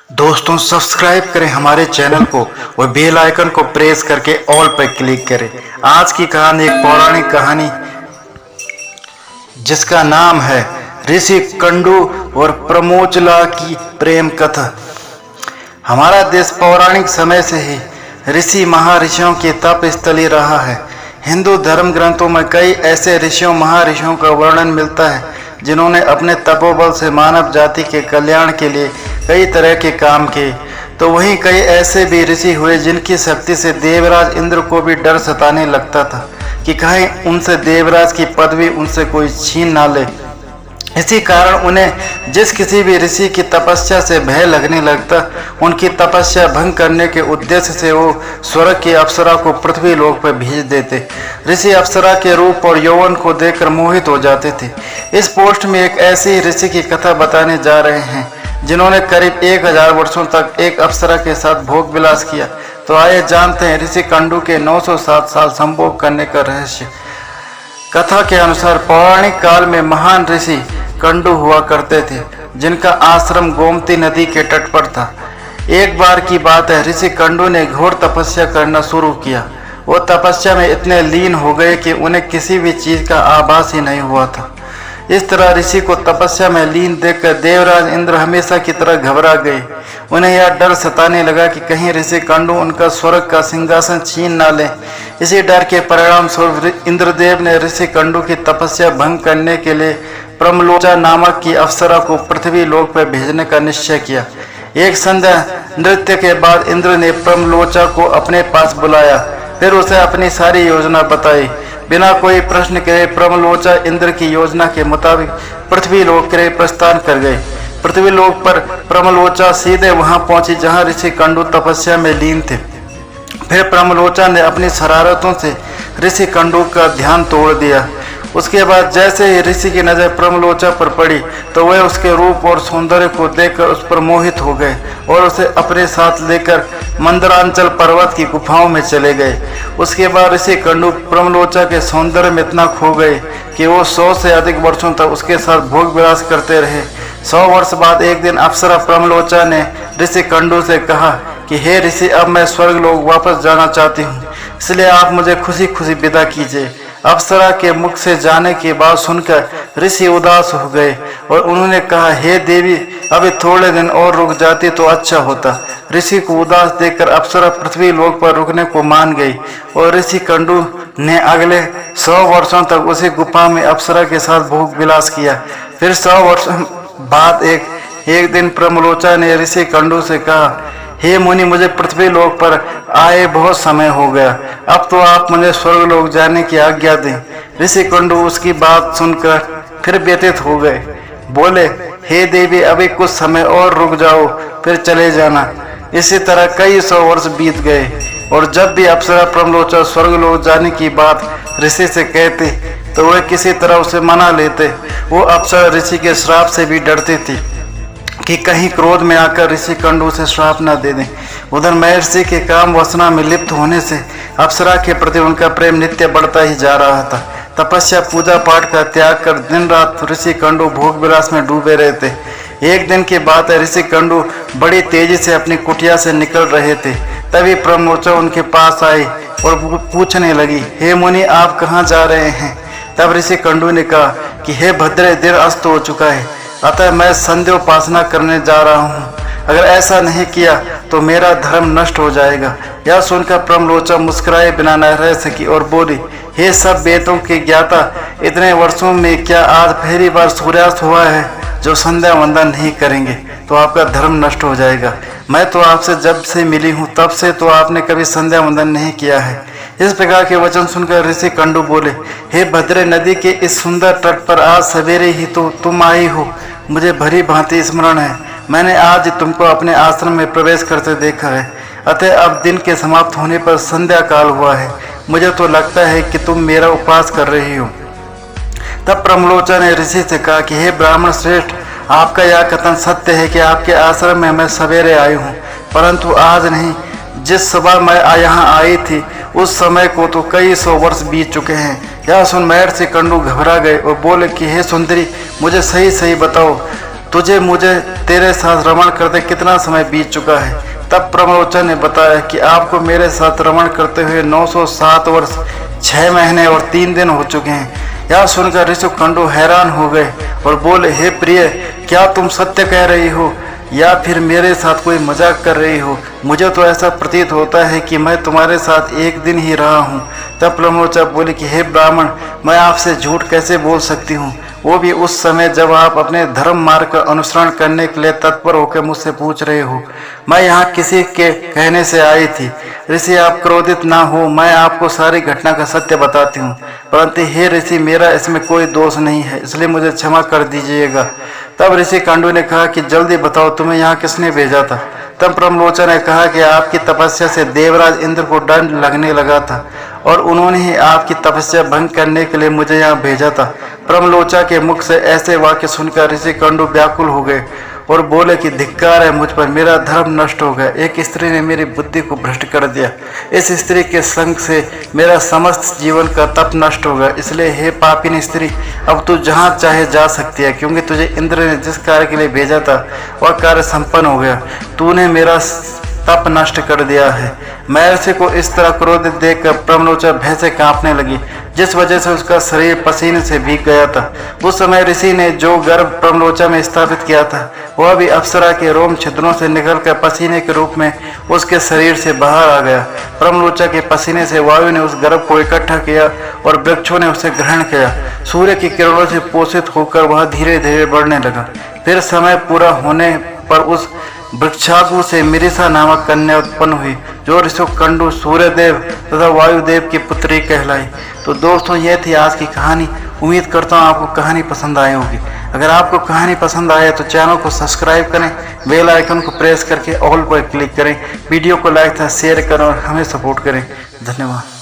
दोस्तों सब्सक्राइब करें हमारे चैनल को और बेल आइकन को प्रेस करके ऑल पर क्लिक करें। आज की कहानी एक पौराणिक कहानी जिसका नाम है ऋषि कंडू और प्रमोचला की प्रेम कथा। हमारा देश पौराणिक समय से ही ऋषि महर्षियों की तप स्थली रहा है। हिंदू धर्म ग्रंथों में कई ऐसे ऋषियों महर्षियों का वर्णन मिलता है जिन्होंने अपने तपोबल से मानव जाति के कल्याण के लिए कई तरह के काम किए। तो वहीं कई ऐसे भी ऋषि हुए जिनकी शक्ति से देवराज इंद्र को भी डर सताने लगता था कि कहीं उनसे देवराज की पदवी उनसे कोई छीन ना ले। इसी कारण उन्हें जिस किसी भी ऋषि की तपस्या से भय लगने लगता, उनकी तपस्या भंग करने के उद्देश्य से वो स्वर्ग की अप्सरा को पृथ्वी लोक पर भेज देते। ऋषि अप्सरा के रूप और यौवन को देखकर मोहित हो जाते थे। इस पोस्ट में एक ऐसी ऋषि की कथा बताने जा रहे हैं जिन्होंने करीब 1000 वर्षों तक एक अप्सरा के साथ भोग विलास किया। तो आइए जानते हैं ऋषि कंडू के 907 साल संभोग करने का रहस्य। कथा के अनुसार पौराणिक काल में महान ऋषि कंडू हुआ करते थे जिनका आश्रम गोमती नदी के तट पर था। एक बार की बात है, ऋषि कंडू ने घोर तपस्या करना शुरू किया। वो तपस्या में इतने लीन हो गए कि उन्हें किसी भी चीज का आभास ही नहीं हुआ था। इस तरह ऋषि को तपस्या में लीन देखकर देवराज इंद्र हमेशा की तरह घबरा गए। उन्हें यह डर सताने लगा कि कहीं ऋषि कंडू उनका स्वर्ग का सिंहासन छीन ना ले। इसी डर के परिणाम स्वरूप इंद्रदेव ने ऋषि कंडू की तपस्या भंग करने के लिए प्रमलोचा नामक की अप्सरा को पृथ्वी लोक पर भेजने का निश्चय किया। एक संध्या नृत्य के बाद इंद्र ने प्रमलोचा को अपने पास बुलाया, फिर उसे अपनी सारी योजना बताई। बिना कोई प्रश्न करे प्रमलोचा इंद्र की योजना के मुताबिक पृथ्वी लोक के लिए प्रस्थान कर गए। पृथ्वी लोक पर प्रमलोचा सीधे वहां पहुंची जहां ऋषि कंडू तपस्या में लीन थे। फिर प्रमलोचा ने अपनी शरारतों से ऋषि कंडू का ध्यान तोड़ दिया। उसके बाद जैसे ही ऋषि की नज़र प्रमलोचा पर पड़ी तो वह उसके रूप और सौंदर्य को देखकर उस पर मोहित हो गए और उसे अपने साथ लेकर मंदरांचल पर्वत की गुफाओं में चले गए। उसके बाद ऋषि कंडू प्रमलोचा के सौंदर्य में इतना खो गए कि वो 100 से अधिक वर्षों तक उसके साथ भोग विलास करते रहे। 100 वर्ष बाद एक दिन अप्सरा प्रमलोचा ने ऋषि कंडू से कहा कि हे ऋषि, अब मैं स्वर्ग लोक वापस जाना चाहती हूँ, इसलिए आप मुझे खुशी खुशी विदा कीजिए। अप्सरा के मुख से जाने की बात सुनकर ऋषि उदास हो गए और उन्होंने कहा, हे देवी, अभी थोड़े दिन और रुक जाती तो अच्छा होता। ऋषि को उदास देखकर अप्सरा पृथ्वी लोक पर रुकने को मान गई और ऋषि कंडू ने अगले 100 वर्षों तक उसी गुफा में अप्सरा के साथ भोग विलास किया। फिर 100 वर्षों बाद एक दिन प्रमलोचा ने ऋषि कंडू से कहा, हे मुनि, मुझे पृथ्वी लोक पर आए बहुत समय हो गया, अब तो आप मुझे स्वर्ग लोक जाने की आज्ञा दें। ऋषि कंडू उसकी बात सुनकर फिर व्यथित हो गए। बोले, हे देवी, अभी कुछ समय और रुक जाओ, फिर चले जाना। इसी तरह कई 100 वर्ष बीत गए और जब भी अप्सरा प्रमलोचा स्वर्ग लोक जाने की बात ऋषि से कहते तो वह किसी तरह उसे मना लेते। वो अप्सरा ऋषि के श्राप से भी डरती थी कि कहीं क्रोध में आकर ऋषि कंडू से श्राप न दे दें। उधर महर्षि के काम वासना में लिप्त होने से अप्सरा के प्रति उनका प्रेम नित्य बढ़ता ही जा रहा था। तपस्या पूजा पाठ का त्याग कर दिन रात ऋषि कंडू भोग विलास में डूबे रहते। एक दिन की बात है, ऋषि कंडू बड़ी तेजी से अपनी कुटिया से निकल रहे थे। तभी प्रमलोचा उनके पास आई और पूछने लगी, हे मुनि, आप कहाँ जा रहे हैं? तब ऋषि कंडू ने कहा कि हे भद्रे, दिन अस्त हो चुका है, अतः मैं संध्योपासना करने जा रहा हूँ। अगर ऐसा नहीं किया तो मेरा धर्म नष्ट हो जाएगा। यह सुनकर प्रमलोचा मुस्कुराए बिना न रह सकी और बोली, हे सब वेदों के ज्ञाता, इतने वर्षों में क्या आज पहली बार सूर्यास्त हुआ है जो संध्या वंदन नहीं करेंगे तो आपका धर्म नष्ट हो जाएगा। मैं तो आपसे जब से मिली हूँ तब से तो आपने कभी संध्या वंदन नहीं किया है। इस प्रकार के वचन सुनकर ऋषि कंडू बोले, हे भद्रे, नदी के इस सुंदर तट पर आज सवेरे ही तो तुम आई हो, मुझे भली भांति स्मरण है। मैंने आज तुमको अपने आश्रम में प्रवेश करते देखा है, अतः अब दिन के समाप्त होने पर संध्या काल हुआ है। मुझे तो लगता है कि तुम मेरा उपवास कर रही हो। तब प्रमलोचा ने ऋषि से कहा कि हे ब्राह्मण श्रेष्ठ, आपका यह कथन सत्य है कि आपके आश्रम में मैं सवेरे आई हूँ, परंतु आज नहीं। जिस सुबह मैं यहाँ आई थी उस समय को तो कई 100 वर्ष बीत चुके हैं। यह सुन महर्षि कंडू घबरा गए और बोले कि हे सुंदरी, मुझे सही सही बताओ, तुझे मुझे तेरे साथ रमण करते कितना समय बीत चुका है। तब प्रमलोचन ने बताया कि आपको मेरे साथ रमण करते हुए 907 वर्ष 6 महीने और 3 दिन हो चुके हैं। यह सुनकर ऋषिकंडु हैरान हो गए और बोले, हे प्रिय, क्या तुम सत्य कह रही हो या फिर मेरे साथ कोई मजाक कर रही हो? मुझे तो ऐसा प्रतीत होता है कि मैं तुम्हारे साथ एक दिन ही रहा हूँ। तब प्रमलोचा बोले कि हे ब्राह्मण, मैं आपसे झूठ कैसे बोल सकती हूँ, वो भी उस समय जब आप अपने धर्म मार्ग का अनुसरण करने के लिए तत्पर होकर मुझसे पूछ रहे हो। मैं यहाँ किसी के कहने से आई थी। ऋषि, आप क्रोधित ना हो, मैं आपको सारी घटना का सत्य बताती हूँ। परंतु हे ऋषि, मेरा इसमें कोई दोष नहीं है, इसलिए मुझे क्षमा कर दीजिएगा। तब ऋषिकंडु ने कहा कि जल्दी बताओ, तुम्हें यहाँ किसने भेजा था? तब प्रमलोचा ने कहा कि आपकी तपस्या से देवराज इंद्र को दंड लगने लगा था और उन्होंने ही आपकी तपस्या भंग करने के लिए मुझे यहाँ भेजा था। प्रमलोचा के मुख से ऐसे वाक्य सुनकर ऋषिकंडु व्याकुल हो गए और बोले कि धिक्कार है मुझ पर, मेरा धर्म नष्ट हो गया। एक स्त्री ने मेरी बुद्धि को भ्रष्ट कर दिया। इस स्त्री के संग से मेरा समस्त जीवन का तप नष्ट हो गया। इसलिए हे पापिनी स्त्री, अब तू जहाँ चाहे जा सकती है, क्योंकि तुझे इंद्र ने जिस कार्य के लिए भेजा था वह कार्य संपन्न हो गया। तूने मेरा तप नष्ट कर दिया है। महर्षि को इस तरह क्रोधित देखकर प्रमलोचा भय से कांपने लगी, जिस वजह से उसका शरीर पसीने से भीग गया था। उस समय ऋषि ने जो गर्भ प्रमलोचा में स्थापित किया था वह भी अप्सरा के रोम छिद्रों से निकलकर पसीने के रूप में उसके शरीर से बाहर आ गया। प्रमलोचा के पसीने से वायु ने उस गर्भ को इकट्ठा किया और वृक्षों ने उसे ग्रहण किया। सूर्य की किरणों से पोषित होकर वह धीरे धीरे बढ़ने लगा। फिर समय पूरा होने पर उस वृक्षागु से मिरिसा नामक कन्या उत्पन्न हुई, जो ऋषिकंडु, सूर्यदेव तथा वायुदेव की पुत्री कहलाई। तो दोस्तों, यह थी आज की कहानी। उम्मीद करता हूँ आपको कहानी पसंद आई होगी। अगर आपको कहानी पसंद आए तो चैनल को सब्सक्राइब करें, बेल आइकन को प्रेस करके ऑल पर क्लिक करें, वीडियो को लाइक तथा शेयर करें और हमें सपोर्ट करें। धन्यवाद।